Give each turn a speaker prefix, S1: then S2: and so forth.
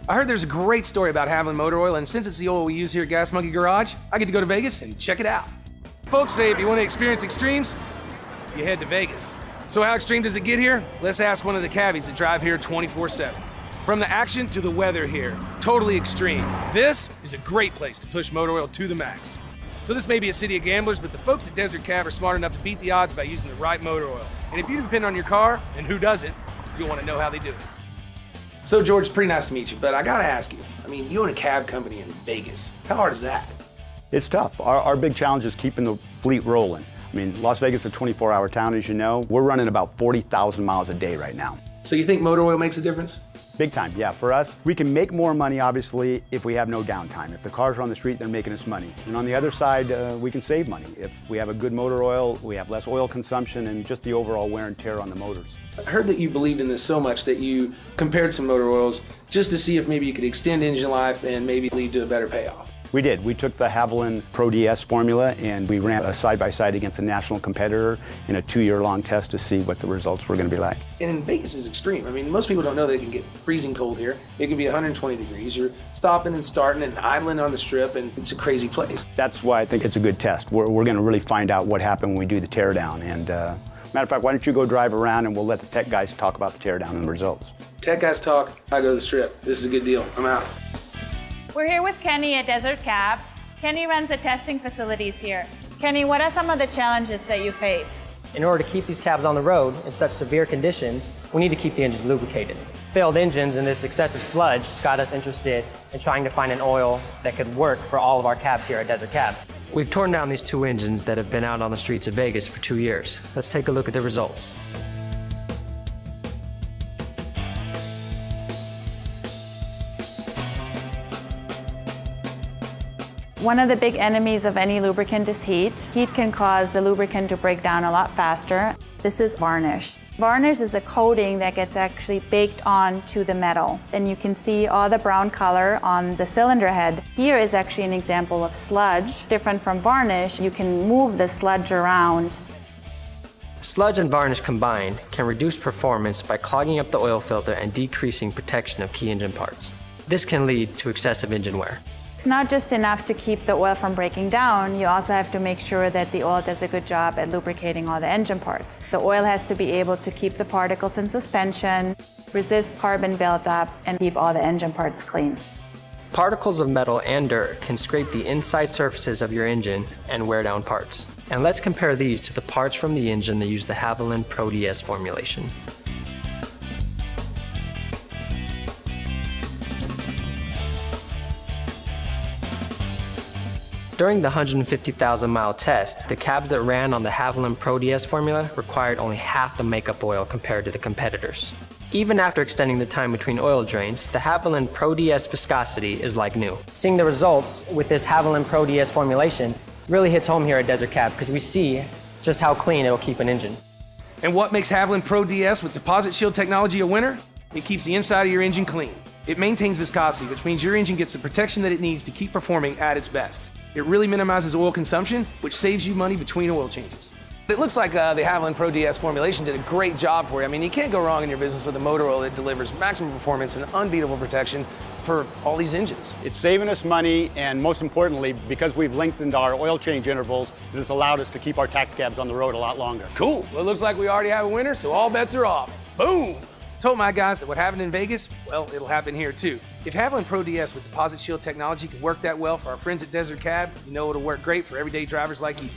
S1: I heard there's a great story about Havoline motor oil, and since it's the oil we use here at Gas Monkey Garage, I get to go to Vegas and check it out. Folks say if you want to experience extremes, you head to Vegas. So how extreme does it get here? Let's ask one of the cabbies that drive here 24/7. From the action to the weather here, totally extreme. This is a great place to push motor oil to the max. So this may be a city of gamblers, but the folks at Desert Cab are smart enough to beat the odds by using the right motor oil. And if you depend on your car, and who doesn't, you'll want to know how they do it. So George, it's pretty nice to meet you, but I gotta ask you, you own a cab company in Vegas. How hard is that?
S2: It's tough. Our big challenge is keeping the fleet rolling. Las Vegas is a 24-hour town, as you know. We're running about 40,000 miles a day right now.
S1: So you think motor oil makes a difference?
S2: Big time, yeah. For us, we can make more money, obviously, if we have no downtime. If the cars are on the street, they're making us money. And on the other side, we can save money. If we have a good motor oil, we have less oil consumption and just the overall wear and tear on the motors.
S1: I heard that you believed in this so much that you compared some motor oils just to see if maybe you could extend engine life and maybe lead to a better payoff.
S2: We did. We took the Havoline Pro DS formula and we ran a side-by-side against a national competitor in a 2-year-long test to see what the results were going to be like.
S1: And in Vegas is extreme. Most people don't know they can get freezing cold here. It can be 120 degrees. You're stopping and starting and idling on the strip, and it's a crazy place.
S2: That's why I think it's a good test. We're going to really find out what happened when we do the teardown. And matter of fact, why don't you go drive around and we'll let the tech guys talk about the teardown and the results.
S1: Tech guys talk, I go to the strip. This is a good deal. I'm out.
S3: We're here with Kenny at Desert Cab. Kenny runs the testing facilities here. Kenny, what are some of the challenges that you face?
S4: In order to keep these cabs on the road in such severe conditions, we need to keep the engines lubricated. Failed engines and this excessive sludge got us interested in trying to find an oil that could work for all of our cabs here at Desert Cab.
S5: We've torn down these 2 engines that have been out on the streets of Vegas for 2 years. Let's take a look at the results.
S3: One of the big enemies of any lubricant is heat. Heat can cause the lubricant to break down a lot faster. This is varnish. Varnish is a coating that gets actually baked onto the metal. And you can see all the brown color on the cylinder head. Here is actually an example of sludge. Different from varnish, you can move the sludge around.
S5: Sludge and varnish combined can reduce performance by clogging up the oil filter and decreasing protection of key engine parts. This can lead to excessive engine wear.
S3: It's not just enough to keep the oil from breaking down, you also have to make sure that the oil does a good job at lubricating all the engine parts. The oil has to be able to keep the particles in suspension, resist carbon buildup, and keep all the engine parts clean.
S5: Particles of metal and dirt can scrape the inside surfaces of your engine and wear down parts. And let's compare these to the parts from the engine that use the Havoline Pro DS formulation. During the 150,000-mile test, the cabs that ran on the Havoline Pro DS formula required only half the makeup oil compared to the competitors. Even after extending the time between oil drains, the Havoline Pro DS viscosity is like new.
S4: Seeing the results with this Havoline Pro DS formulation really hits home here at Desert Cab because we see just how clean it'll keep an engine.
S1: And what makes Havoline Pro DS with deposit shield technology a winner? It keeps the inside of your engine clean. It maintains viscosity, which means your engine gets the protection that it needs to keep performing at its best. It really minimizes oil consumption, which saves you money between oil changes. It looks like the Havoline Pro DS formulation did a great job for you. You can't go wrong in your business with a motor oil that delivers maximum performance and unbeatable protection for all these engines.
S2: It's saving us money, and most importantly, because we've lengthened our oil change intervals, it has allowed us to keep our tax cabs on the road a lot longer.
S1: Cool. Well, it looks like we already have a winner, so all bets are off. Boom! Told my guys that what happened in Vegas, well, it'll happen here too. If Havoline Pro DS with deposit shield technology can work that well for our friends at Desert Cab, you know it'll work great for everyday drivers like you.